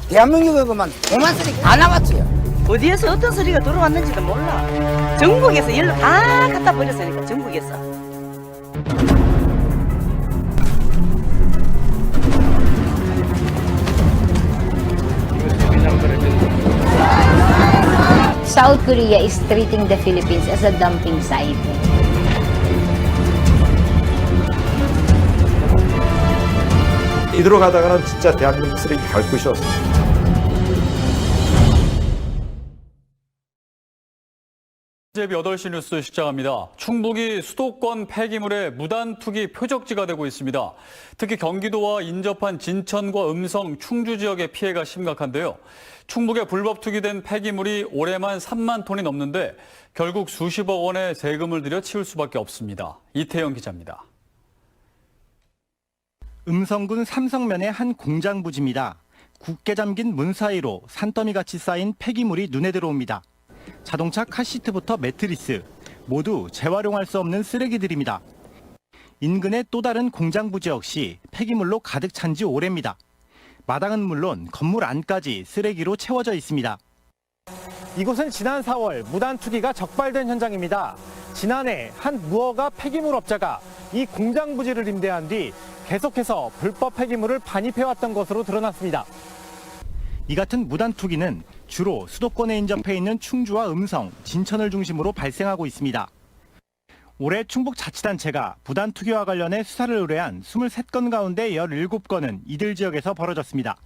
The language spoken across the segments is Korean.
대한민국에 그만 오만 쓰레기 다 나왔어요. 어디에서 어떤 소리가 들어왔는지도 몰라. 전국에서 일로 다 갖다 버렸으니까 전국에서. South Korea is treating the Philippines as a dumping site. 이대로 가다가는 진짜 대한민국 쓰레기 갈 곳이 없습니다. 제비 8시 뉴스 시작합니다. 충북이 수도권 폐기물의 무단 투기 표적지가 되고 있습니다. 특히 경기도와 인접한 진천과 음성, 충주 지역의 피해가 심각한데요. 충북에 불법 투기된 폐기물이 올해만 3만 톤이 넘는데 결국 수십억 원의 세금을 들여 치울 수밖에 없습니다. 이태영 기자입니다. 음성군 삼성면의 한 공장 부지입니다. 굳게 잠긴 문 사이로 산더미같이 쌓인 폐기물이 눈에 들어옵니다. 자동차 카시트부터 매트리스, 모두 재활용할 수 없는 쓰레기들입니다. 인근의 또 다른 공장 부지 역시 폐기물로 가득 찬 지 오래입니다. 마당은 물론 건물 안까지 쓰레기로 채워져 있습니다. 이곳은 지난 4월 무단 투기가 적발된 현장입니다. 지난해 한 무허가 폐기물 업자가 이 공장 부지를 임대한 뒤 계속해서 불법 폐기물을 반입해왔던 것으로 드러났습니다. 이 같은 무단 투기는 주로 수도권에 인접해 있는 충주와 음성, 진천을 중심으로 발생하고 있습니다. 올해 충북자치단체가 무단 투기와 관련해 수사를 의뢰한 23건 가운데 17건은 이들 지역에서 벌어졌습니다.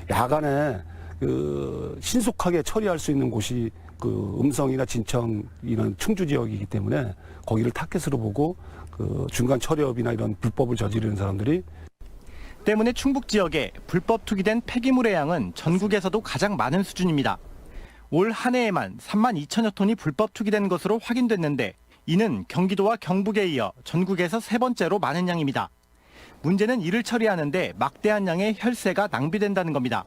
야간에 신속하게 처리할 수 있는 곳이 음성이나 진천 이런 충주 지역이기 때문에 거기를 타겟으로 보고 중간 처리업이나 이런 불법을 저지르는 사람들이 때문에 충북 지역에 불법 투기된 폐기물의 양은 전국에서도 가장 많은 수준입니다. 올 한 해에만 3만 2천여 톤이 불법 투기된 것으로 확인됐는데 이는 경기도와 경북에 이어 전국에서 세 번째로 많은 양입니다. 문제는 이를 처리하는데 막대한 양의 혈세가 낭비된다는 겁니다.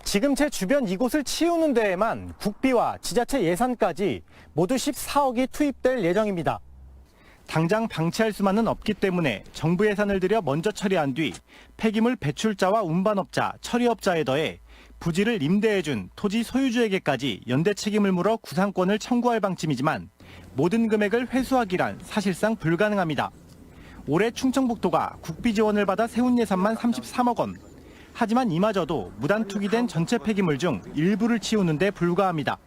지금 제 주변 이곳을 치우는 데에만 국비와 지자체 예산까지 모두 14억이 투입될 예정입니다. 당장 방치할 수만은 없기 때문에 정부 예산을 들여 먼저 처리한 뒤 폐기물 배출자와 운반업자, 처리업자에 더해 부지를 임대해준 토지 소유주에게까지 연대 책임을 물어 구상권을 청구할 방침이지만 모든 금액을 회수하기란 사실상 불가능합니다. 올해 충청북도가 국비 지원을 받아 세운 예산만 33억 원. 하지만 이마저도 무단 투기된 전체 폐기물 중 일부를 치우는 데 불과합니다.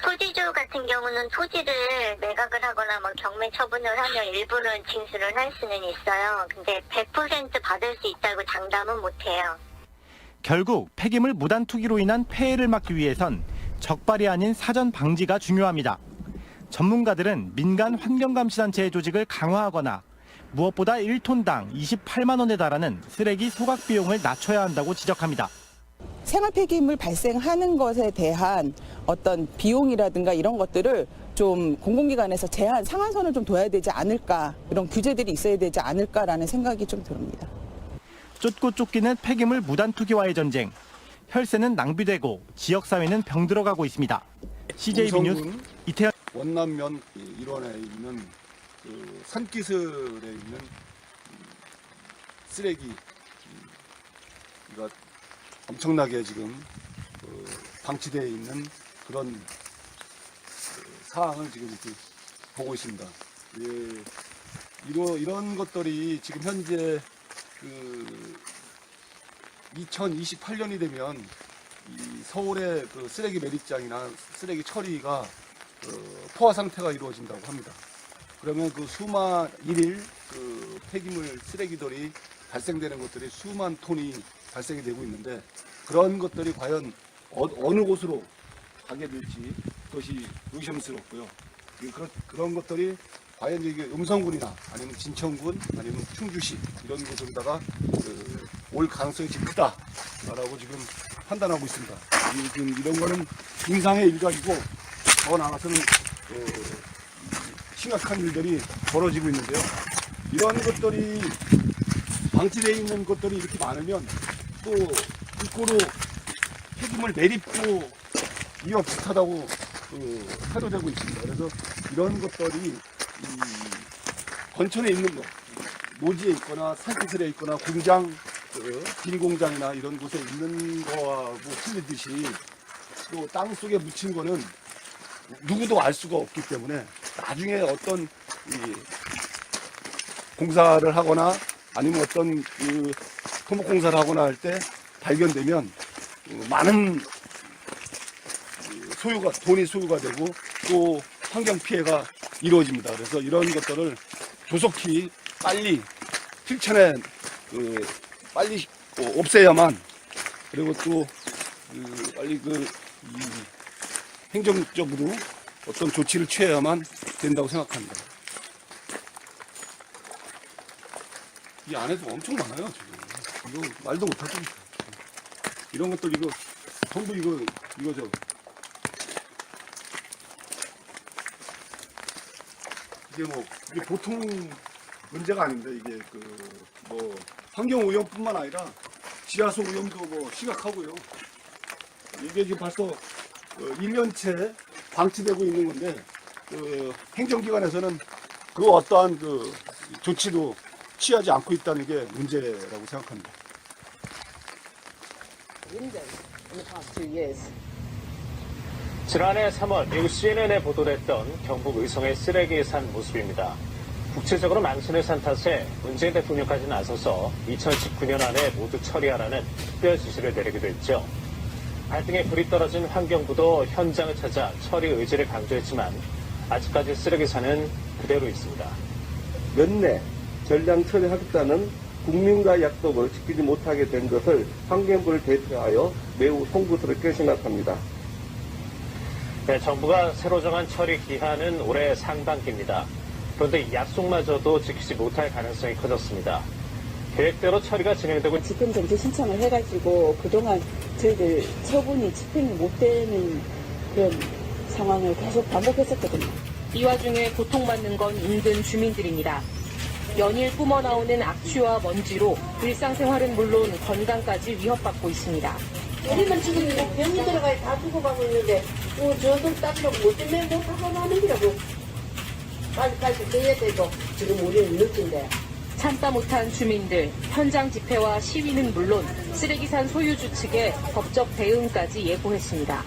토지주 같은 경우는 토지를 매각을 하거나 경매 처분을 하면 일부는 징수를 할 수는 있어요. 근데 100% 받을 수 있다고 장담은 못해요. 결국 폐기물 무단 투기로 인한 폐해를 막기 위해선 적발이 아닌 사전 방지가 중요합니다. 전문가들은 민간 환경감시단체의 조직을 강화하거나 무엇보다 1톤당 28만 원에 달하는 쓰레기 소각 비용을 낮춰야 한다고 지적합니다. 생활 폐기물 발생하는 것에 대한 어떤 비용이라든가 이런 것들을 좀 공공기관에서 제한 상한선을 좀 둬야 되지 않을까, 이런 규제들이 있어야 되지 않을까라는 생각이 좀 듭니다. 쫓고 쫓기는 폐기물 무단 투기와의 전쟁. 혈세는 낭비되고 지역사회는 병들어가고 있습니다. CJB 뉴스 이태현. 원남면 일원에 있는 산기슭에 있는 쓰레기가 엄청나게 지금 방치되어 있는 그런 사항을 지금 이렇게 보고 있습니다. 예, 이런 것들이 지금 현재 2028년이 되면 이 서울의 쓰레기 매립장이나 쓰레기 처리가 포화 상태가 이루어진다고 합니다. 그러면 수만 일일 폐기물 쓰레기들이 발생되는 것들이 수만 톤이 발생이 되고 있는데 그런 것들이 과연 어느 곳으로 가게 될지 그것이 의심스럽고요. 그런 것들이 과연 이게 음성군이나 아니면 진천군 아니면 충주시 이런 곳으로다가 올 가능성이 지금 크다라고 지금 판단하고 있습니다. 지금 이런 거는 인상의 일각이고 더 나아가서는 심각한 일들이 벌어지고 있는데요. 이런 것들이 방치되어 있는 것들이 이렇게 많으면 또 일고로 폐기물 매립도 이와 비슷하다고 해도되고 있습니다. 그래서 이런 것들이 건천에 있는 것, 노지에 있거나 산기슭에 있거나 공장 빈 공장이나 이런 곳에 있는 거와 뭐 틀리듯이 또 땅 속에 묻힌 거는 누구도 알 수가 없기 때문에 나중에 어떤 이 공사를 하거나 아니면 어떤 그 토목 공사를 하거나 할 때 발견되면 많은 돈이 소요가 되고 또 환경 피해가 이루어집니다. 그래서 이런 것들을 조속히 빨리 실천해 빨리 없애야만, 그리고 또 빨리 행정적으로 어떤 조치를 취해야만 된다고 생각합니다. 이 안에도 엄청 많아요, 지금. 이거 말도 못하죠. 이런 것들 이거 전부 이거죠. 이게 보통 문제가 아닌데, 이게 환경 오염뿐만 아니라 지하수 오염도 심각하고요. 이게 지금 벌써 1년째 방치되고 있는 건데, 행정기관에서는 그 어떠한 조치도 취하지 않고 있다는 게 문제라고 생각합니다. 지난해 3월 미국 CNN에 보도됐던 경북 의성의 쓰레기 산 모습입니다. 국제적으로 망신을 산 탓에 문재인 대통령까지 나서서 2019년 안에 모두 처리하라는 특별 지시를 내리기도 했죠. 발등에 불이 떨어진 환경부도 현장을 찾아 처리 의지를 강조했지만 아직까지 쓰레기 산은 그대로 있습니다. 연내 전량 처리하겠다는 국민과의 약속을 지키지 못하게 된 것을 환경부를 대표하여 매우 송구스럽게 생각합니다. 네, 정부가 새로 정한 처리 기한은 올해 상반기입니다. 그런데 이 약속마저도 지키지 못할 가능성이 커졌습니다. 계획대로 처리가 진행되고 집행정지 신청을 해가지고 그동안 저희들 처분이 집행이 못 되는 그런 상황을 계속 반복했었거든요. 이 와중에 고통받는 건 인근 주민들입니다. 연일 뿜어나오는 악취와 먼지로 일상생활은 물론 건강까지 위협받고 있습니다. 우리는 지금 병이 들어가야 다 죽어가고 있는데 저도 따지라고 못 때문에 못하고 하는 거라고. 빨리 돼야 되고 지금 우리는 늦은데. 참다 못한 주민들, 현장 집회와 시위는 물론 쓰레기산 소유주 측의 법적 대응까지 예고했습니다.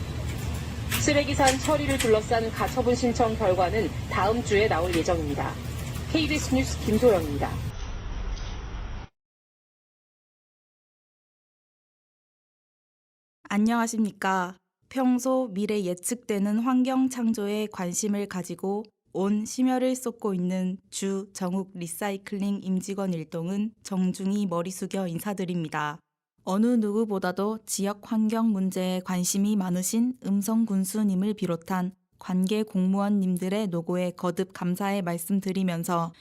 쓰레기산 처리를 둘러싼 가처분 신청 결과는 다음 주에 나올 예정입니다. KBS 뉴스 김소영입니다. 안녕하십니까. 평소 미래 예측되는 환경 창조에 관심을 가지고 온 심혈을 쏟고 있는 주 정욱 리사이클링 임직원 일동은 정중히 머리 숙여 인사드립니다. 어느 누구보다도 지역 환경 문제에 관심이 많으신 음성군수님을 비롯한 관계 공무원님들의 노고에 거듭 감사의 말씀드리면서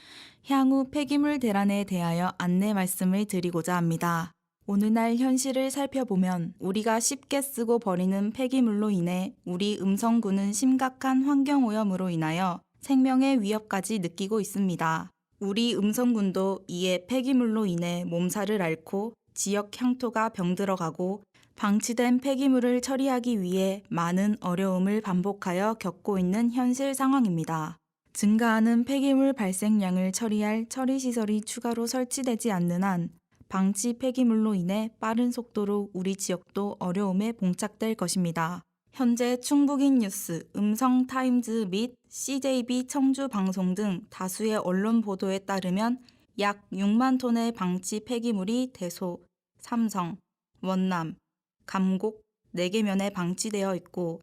향후 폐기물 대란에 대하여 안내 말씀을 드리고자 합니다. 오늘날 현실을 살펴보면 우리가 쉽게 쓰고 버리는 폐기물로 인해 우리 음성군은 심각한 환경오염으로 인하여 생명의 위협까지 느끼고 있습니다. 우리 음성군도 이에 폐기물로 인해 몸살을 앓고 지역 향토가 병들어가고 방치된 폐기물을 처리하기 위해 많은 어려움을 반복하여 겪고 있는 현실 상황입니다. 증가하는 폐기물 발생량을 처리할 처리시설이 추가로 설치되지 않는 한 방치 폐기물로 인해 빠른 속도로 우리 지역도 어려움에 봉착될 것입니다. 현재 충북인 뉴스, 음성타임즈 및 CJB 청주 방송 등 다수의 언론 보도에 따르면 약 6만 톤의 방치 폐기물이 대소, 삼성, 원남, 감곡 4개 면에 방치되어 있고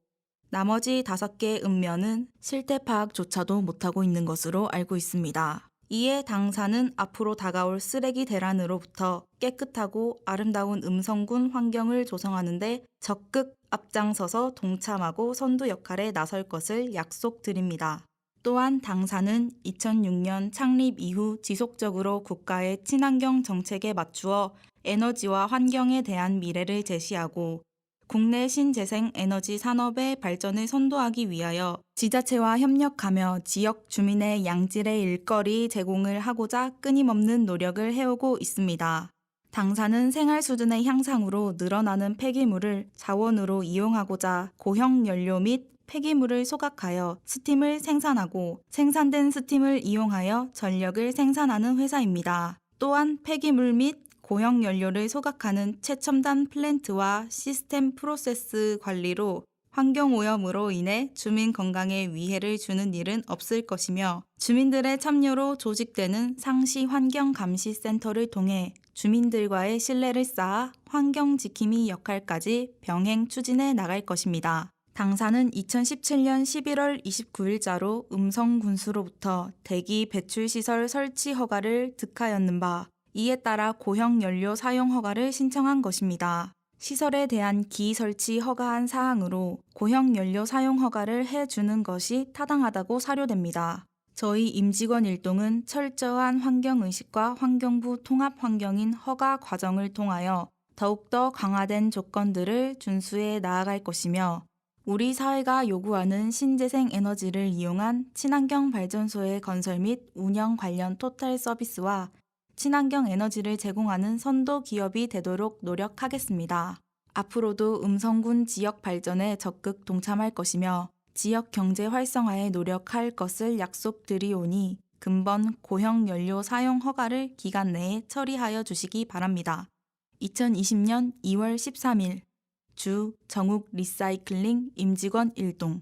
나머지 5개 읍면은 실태 파악조차도 못하고 있는 것으로 알고 있습니다. 이에 당사는 앞으로 다가올 쓰레기 대란으로부터 깨끗하고 아름다운 음성군 환경을 조성하는 데 적극 앞장서서 동참하고 선두 역할에 나설 것을 약속드립니다. 또한 당사는 2006년 창립 이후 지속적으로 국가의 친환경 정책에 맞추어 에너지와 환경에 대한 미래를 제시하고 국내 신재생 에너지 산업의 발전을 선도하기 위하여 지자체와 협력하며 지역 주민의 양질의 일거리 제공을 하고자 끊임없는 노력을 해오고 있습니다. 당사는 생활 수준의 향상으로 늘어나는 폐기물을 자원으로 이용하고자 고형 연료 및 폐기물을 소각하여 스팀을 생산하고 생산된 스팀을 이용하여 전력을 생산하는 회사입니다. 또한 폐기물 및 고형 연료를 소각하는 최첨단 플랜트와 시스템 프로세스 관리로 환경오염으로 인해 주민 건강에 위해를 주는 일은 없을 것이며 주민들의 참여로 조직되는 상시 환경감시센터를 통해 주민들과의 신뢰를 쌓아 환경지킴이 역할까지 병행 추진해 나갈 것입니다. 당사는 2017년 11월 29일자로 음성군수로부터 대기 배출시설 설치 허가를 득하였는 바 이에 따라 고형 연료 사용 허가를 신청한 것입니다. 시설에 대한 기설치 허가한 사항으로 고형 연료 사용 허가를 해주는 것이 타당하다고 사료됩니다. 저희 임직원 일동은 철저한 환경의식과 환경부 통합환경인 허가 과정을 통하여 더욱더 강화된 조건들을 준수해 나아갈 것이며 우리 사회가 요구하는 신재생 에너지를 이용한 친환경 발전소의 건설 및 운영 관련 토탈 서비스와 친환경 에너지를 제공하는 선도 기업이 되도록 노력하겠습니다. 앞으로도 음성군 지역 발전에 적극 동참할 것이며 지역 경제 활성화에 노력할 것을 약속드리오니 근본 고형 연료 사용 허가를 기간 내에 처리하여 주시기 바랍니다. 2020년 2월 13일 주 정욱 리사이클링 임직원 일동